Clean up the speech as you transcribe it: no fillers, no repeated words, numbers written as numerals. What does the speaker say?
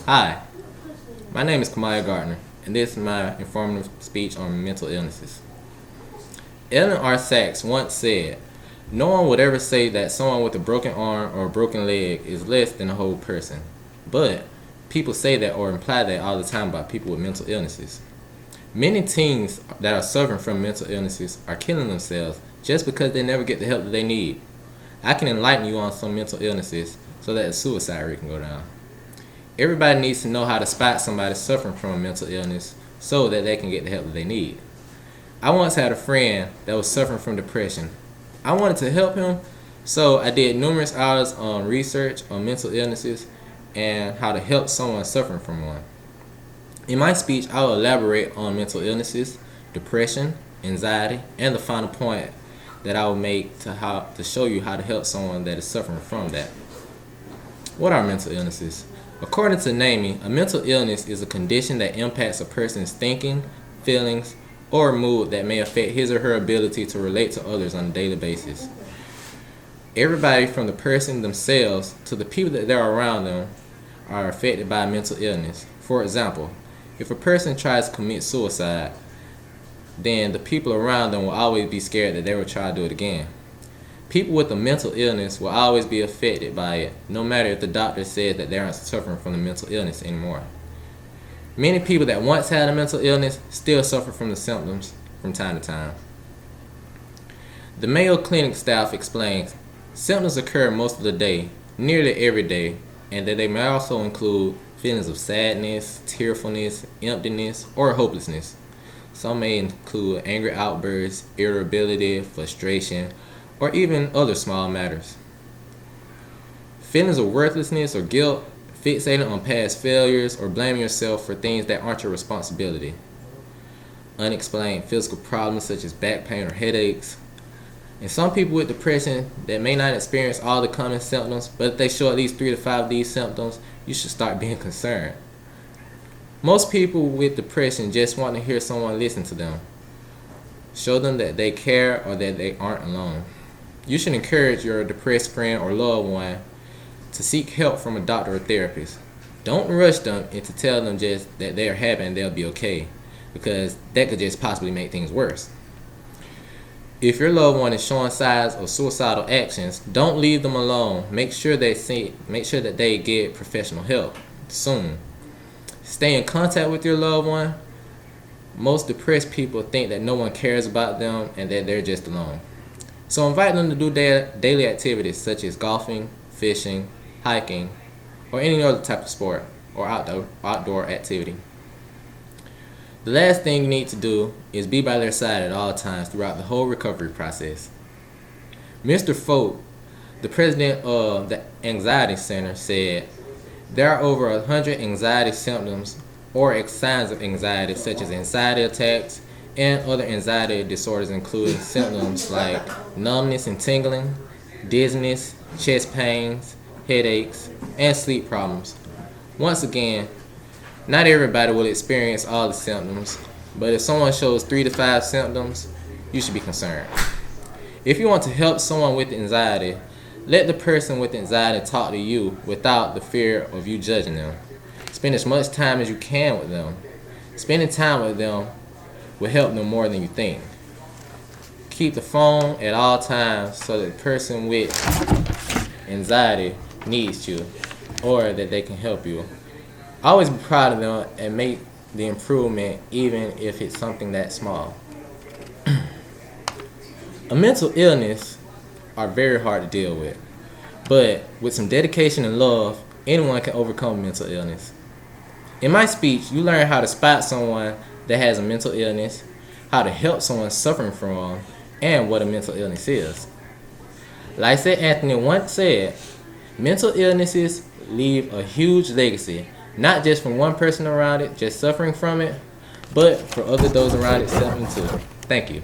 Hi, my name is Kamaya Gardner, and this is my informative speech on mental illnesses. Ellen R. Sachs once said, "No one would ever say that someone with a broken arm or a broken leg is less than a whole person, but people say that or imply that all the time about people with mental illnesses. Many teens that are suffering from mental illnesses are killing themselves just because they never get the help that they need. I can enlighten you on some mental illnesses so that the suicide rate can go down. Everybody needs to know how to spot somebody suffering from a mental illness so that they can get the help that they need. I once had a friend that was suffering from depression. I wanted to help him, so I did numerous hours on research on mental illnesses and how to help someone suffering from one. In my speech, I will elaborate on mental illnesses, depression, anxiety, and the final point that I will make to show you how to help someone that is suffering from that. What are mental illnesses? According to NAMI, a mental illness is a condition that impacts a person's thinking, feelings, or mood that may affect his or her ability to relate to others on a daily basis. Everybody from the person themselves to the people that are around them are affected by a mental illness. For example, if a person tries to commit suicide, then the people around them will always be scared that they will try to do it again. People with a mental illness will always be affected by it, no matter if the doctor says that they aren't suffering from the mental illness anymore. Many people that once had a mental illness still suffer from the symptoms from time to time. The Mayo Clinic staff explains, symptoms occur most of the day, nearly every day, and that they may also include feelings of sadness, tearfulness, emptiness, or hopelessness. Some may include angry outbursts, irritability, frustration, or even other small matters. Feelings of worthlessness or guilt, fixating on past failures, or blaming yourself for things that aren't your responsibility. Unexplained physical problems such as back pain or headaches. And some people with depression that may not experience all the common symptoms, but if they show at least 3 to 5 of these symptoms, you should start being concerned. Most people with depression just want to hear someone listen to them. Show them that they care or that they aren't alone. You should encourage your depressed friend or loved one to seek help from a doctor or therapist. Don't rush them into telling them just that they are happy and they'll be okay, because that could just possibly make things worse. If your loved one is showing signs of suicidal actions, don't leave them alone. Make sure that they get professional help soon. Stay in contact with your loved one. Most depressed people think that no one cares about them and that they're just alone. So invite them to do daily activities such as golfing, fishing, hiking, or any other type of sport or outdoor activity. The last thing you need to do is be by their side at all times throughout the whole recovery process. Mr. Folk, the president of the Anxiety Center, said, "There are over 100 anxiety symptoms or signs of anxiety, such as anxiety attacks and other anxiety disorders, including symptoms like numbness and tingling, dizziness, chest pains, headaches, and sleep problems." Once again, not everybody will experience all the symptoms, but if someone shows 3 to 5 symptoms, you should be concerned. If you want to help someone with anxiety, let the person with anxiety talk to you without the fear of you judging them. Spend as much time as you can with them. Spending time with them will help them more than you think. Keep the phone at all times so that the person with anxiety needs you or that they can help you. Always be proud of them and make the improvement even if it's something that small. A mental illness are very hard to deal with, but with some dedication and love, anyone can overcome mental illness. In my speech, you learn how to spot someone that has a mental illness, how to help someone suffering from one, and what a mental illness is. Lysette Anthony once said, "Mental illnesses leave a huge legacy, not just from one person around it just suffering from it, but for those around it suffering too." Thank you.